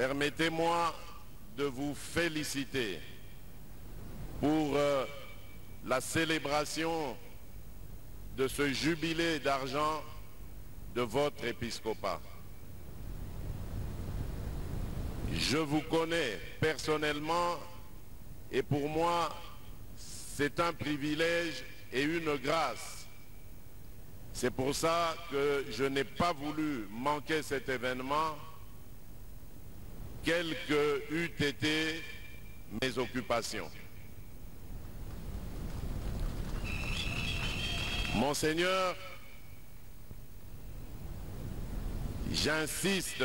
Permettez-moi de vous féliciter pour la célébration de ce jubilé d'argent de votre épiscopat. Je vous connais personnellement et pour moi, c'est un privilège et une grâce. C'est pour ça que je n'ai pas voulu manquer cet événement, quelles que eussent été mes occupations. Monseigneur, j'insiste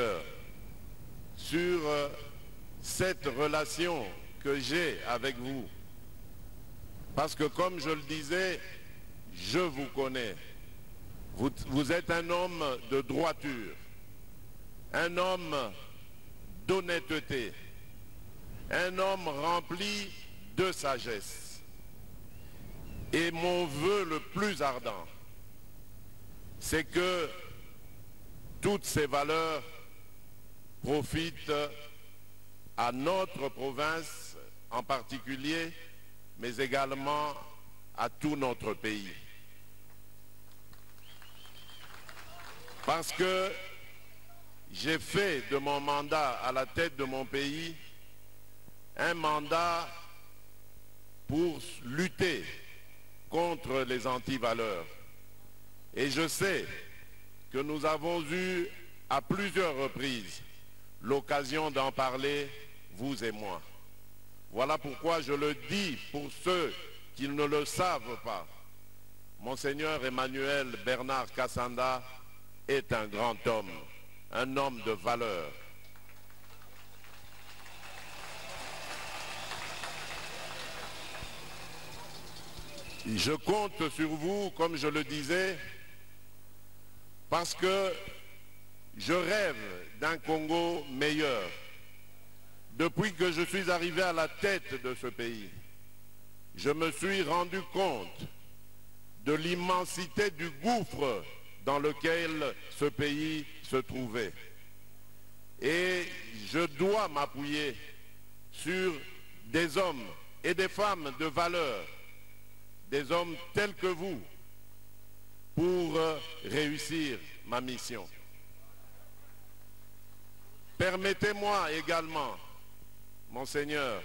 sur cette relation que j'ai avec vous. Parce que comme je le disais, je vous connais. Vous êtes un homme de droiture, un homme d'honnêteté, un homme rempli de sagesse. Et mon vœu le plus ardent, c'est que toutes ces valeurs profitent à notre province en particulier, mais également à tout notre pays. Parce que j'ai fait de mon mandat à la tête de mon pays un mandat pour lutter contre les antivaleurs. Et je sais que nous avons eu à plusieurs reprises l'occasion d'en parler, vous et moi. Voilà pourquoi je le dis pour ceux qui ne le savent pas. Monseigneur Emmanuel Bernard Kassanda est un grand homme, un homme de valeur. Je compte sur vous, comme je le disais, parce que je rêve d'un Congo meilleur. Depuis que je suis arrivé à la tête de ce pays, je me suis rendu compte de l'immensité du gouffre dans lequel ce pays se trouvait. Et je dois m'appuyer sur des hommes et des femmes de valeur, des hommes tels que vous, pour réussir ma mission. Permettez-moi également, Monseigneur,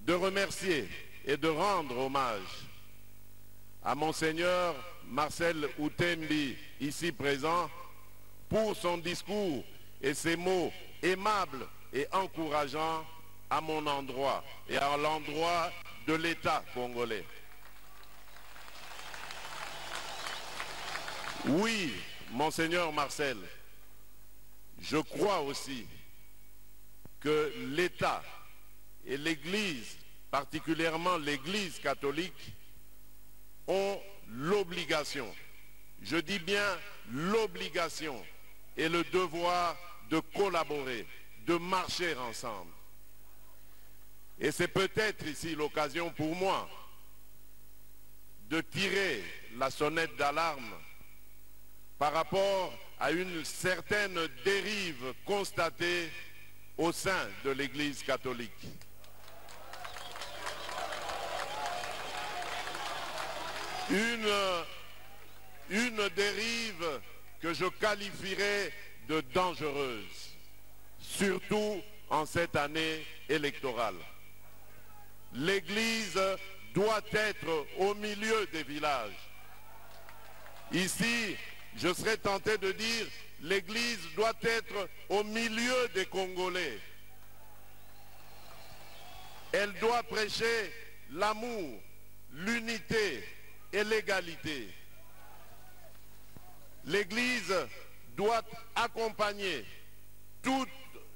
de remercier et de rendre hommage à Monseigneur Marcel Outembi, ici présent, pour son discours et ses mots aimables et encourageants à mon endroit et à l'endroit de l'État congolais. Oui, Monseigneur Marcel, je crois aussi que l'État et l'Église, particulièrement l'Église catholique, ont l'obligation, je dis bien l'obligation et le devoir de collaborer, de marcher ensemble. Et c'est peut-être ici l'occasion pour moi de tirer la sonnette d'alarme par rapport à une certaine dérive constatée au sein de l'Église catholique. Une dérive que je qualifierais de dangereuse, surtout en cette année électorale. L'Église doit être au milieu des villages. Ici, je serais tenté de dire, l'Église doit être au milieu des Congolais. Elle doit prêcher l'amour, l'unité et l'égalité. L'Église doit accompagner toutes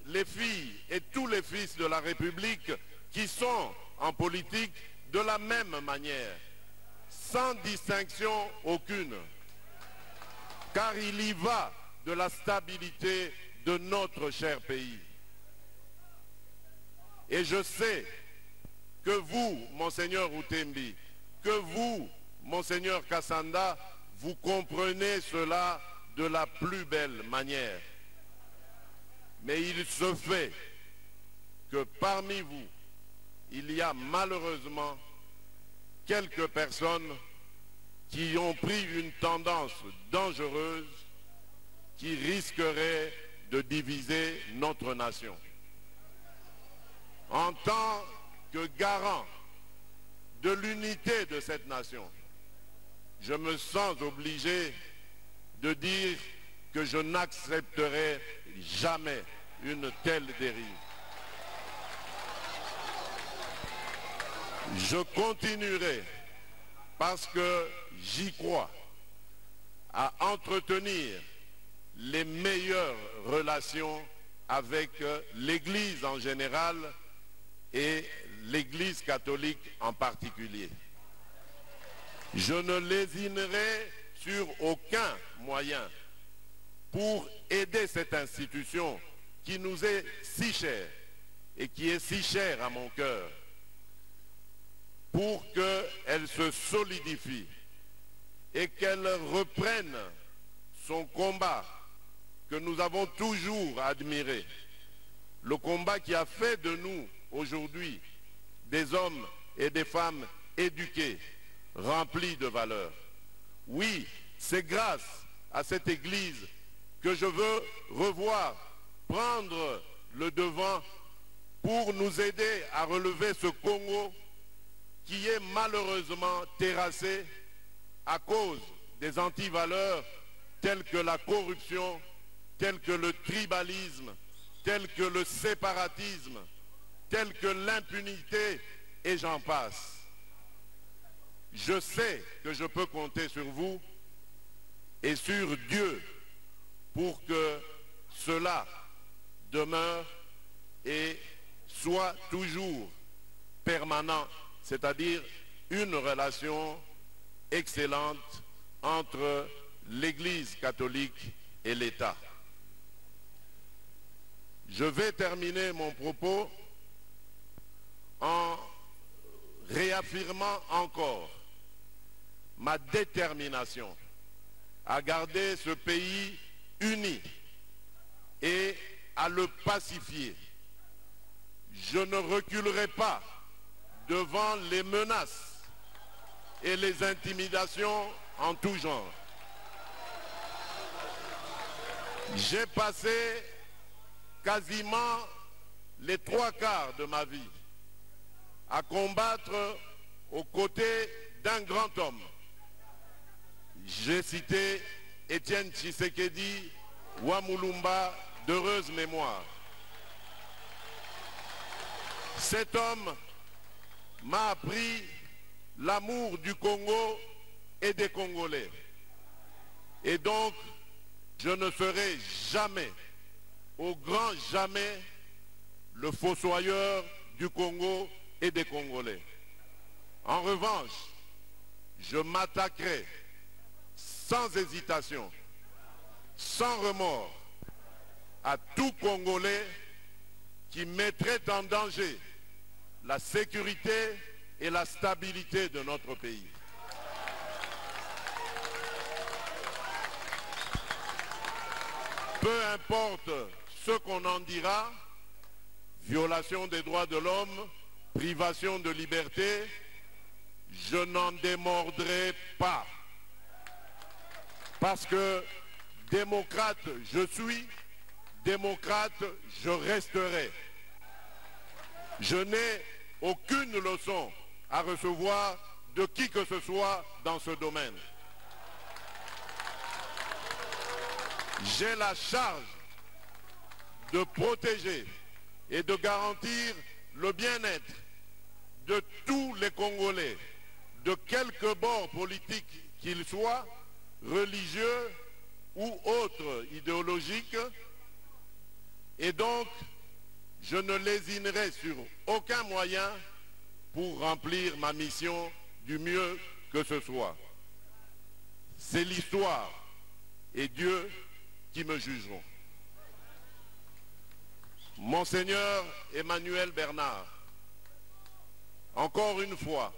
les filles et tous les fils de la République qui sont en politique de la même manière, sans distinction aucune. Car il y va de la stabilité de notre cher pays. Et je sais que vous, Monseigneur Outembi, que vous, Monseigneur Kassanda, vous comprenez cela de la plus belle manière. Mais il se fait que parmi vous, il y a malheureusement quelques personnes qui ont pris une tendance dangereuse qui risquerait de diviser notre nation. En tant que garant de l'unité de cette nation, je me sens obligé de dire que je n'accepterai jamais une telle dérive. Je continuerai, parce que j'y crois, à entretenir les meilleures relations avec l'Église en général et l'Église catholique en particulier. Je ne lésinerai sur aucun moyen pour aider cette institution qui nous est si chère et qui est si chère à mon cœur, pour qu'elle se solidifie et qu'elle reprenne son combat que nous avons toujours admiré, le combat qui a fait de nous aujourd'hui des hommes et des femmes éduqués, remplis de valeurs. Oui, c'est grâce à cette Église que je veux revoir, prendre le devant pour nous aider à relever ce Congo qui est malheureusement terrassé à cause des antivaleurs telles que la corruption, telles que le tribalisme, telles que le séparatisme, telles que l'impunité, et j'en passe. Je sais que je peux compter sur vous et sur Dieu pour que cela demeure et soit toujours permanent, c'est-à-dire une relation excellente entre l'Église catholique et l'État. Je vais terminer mon propos en réaffirmant encore ma détermination à garder ce pays uni et à le pacifier. Je ne reculerai pas devant les menaces et les intimidations en tout genre. J'ai passé quasiment les 3/4 de ma vie à combattre aux côtés d'un grand homme. J'ai cité Étienne Tshisekedi Wamulumba, d'heureuse mémoire. Cet homme m'a appris l'amour du Congo et des Congolais. Et donc, je ne serai jamais, au grand jamais, le fossoyeur du Congo et des Congolais. En revanche, je m'attaquerai sans hésitation, sans remords, à tout Congolais qui mettrait en danger la sécurité et la stabilité de notre pays. Peu importe ce qu'on en dira, violation des droits de l'homme, privation de liberté, je n'en démordrai pas. Parce que démocrate je suis, démocrate je resterai. Je n'ai aucune leçon à recevoir de qui que ce soit dans ce domaine. J'ai la charge de protéger et de garantir le bien-être de tous les Congolais, de quelque bord politique qu'ils soient, religieux ou autres idéologiques, et donc je ne lésinerai sur aucun moyen pour remplir ma mission du mieux que ce soit. C'est l'histoire et Dieu qui me jugeront. Monseigneur Emmanuel Bernard, encore une fois,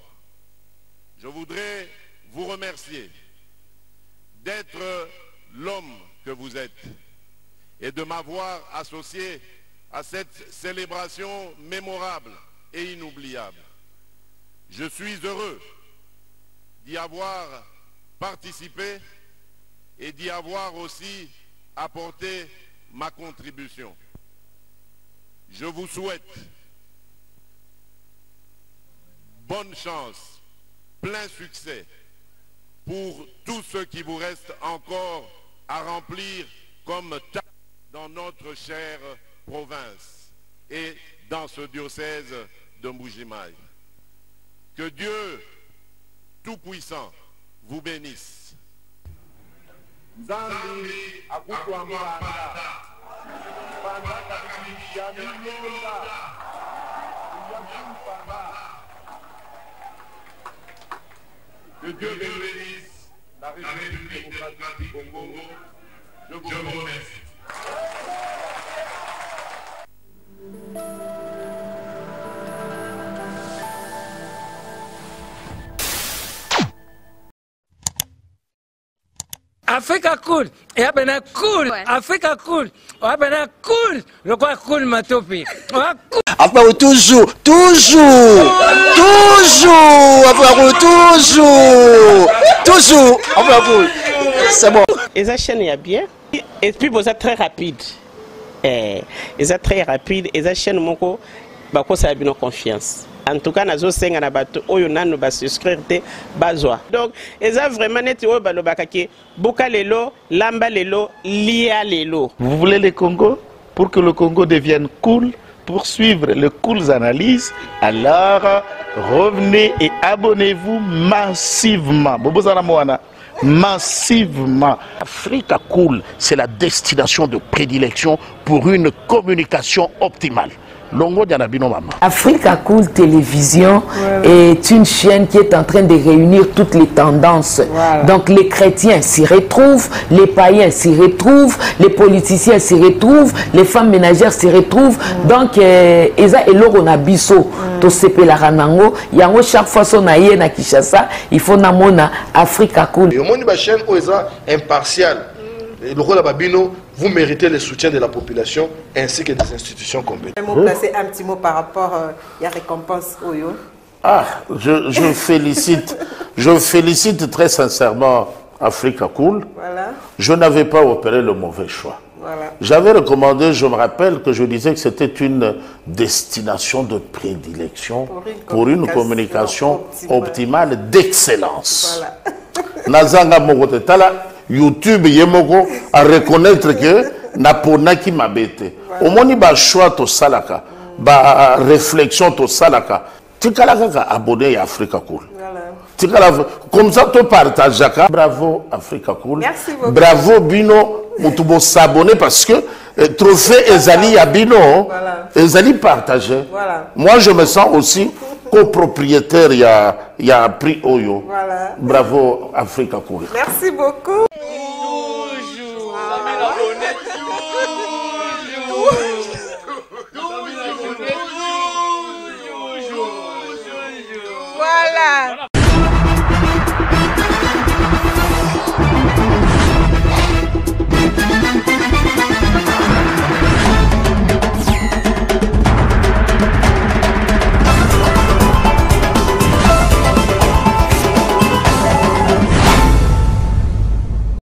je voudrais vous remercier d'être l'homme que vous êtes et de m'avoir associé à cette célébration mémorable et inoubliable. Je suis heureux d'y avoir participé et d'y avoir aussi apporté ma contribution. Je vous souhaite bonne chance, plein succès pour tout ce qui vous reste encore à remplir comme tâche dans notre chère province et dans ce diocèse de Mbuji-Mayi. Que Dieu Tout-Puissant vous bénisse. Que Dieu bénisse la République démocratique du Congo. Je vous remercie. Africa cool, et abena cool, Africa cool, abena cool, le quoi cool matopi. Après toujours, après toujours, c'est bon. Et ça chaîne est bien, et puis vous êtes très rapide. Et ça très rapide, et ça chaîne mon co, bah quoi ça a bien confiance. En tout cas, nazo senga na bato oyo nanu ba souscrire te bazwa. Donc, eza vraiment net oyo ba lobaka ke boka lelo, lamba lelo, lia lelo. Vous voulez le Congo? Pour que le Congo devienne cool, pour suivre les cool analyses, alors revenez et abonnez-vous massivement. Bobozana Moana. Massivement. Africa Cool, c'est la destination de prédilection pour une communication optimale. Africa Cool Télévision est une chaîne qui est en train de réunir toutes les tendances. Donc les chrétiens s'y retrouvent, les païens s'y retrouvent, les politiciens s'y retrouvent, les femmes ménagères s'y retrouvent. Donc eza eloko na biso to sepela ranango yango chaque fois son aye na Kinshasa, il faut namona Africa Cool. Et au monde de la chaîne oza impartial. Le rôle de Babino, vous méritez le soutien de la population ainsi que des institutions compétentes. Placer un petit mot par rapport à la récompense Oyo. Ah, je félicite très sincèrement Africa Cool. Voilà. Je n'avais pas opéré le mauvais choix. Voilà. J'avais recommandé, je me rappelle que je disais que c'était une destination de prédilection pour une communication optimale d'excellence. Voilà. Nazanga Mogote Tala. YouTube yemoko à reconnaître que napona qui m'a bêté. Au moins ba choix to salaka, ba réflexion to salaka. Tikala kaka abonné à Africa Cool. Tikala comme ça to partage ka. Bravo Africa Cool. Merci beaucoup. Bravo Bino mutubo s'abonner parce que trophée Ezali ya Bino, Ezali partagé. Voilà. Moi je me sens aussi copropriétaire, il y a prix Oyo. Voilà. Bravo Africa Cool. Merci beaucoup. Toujours.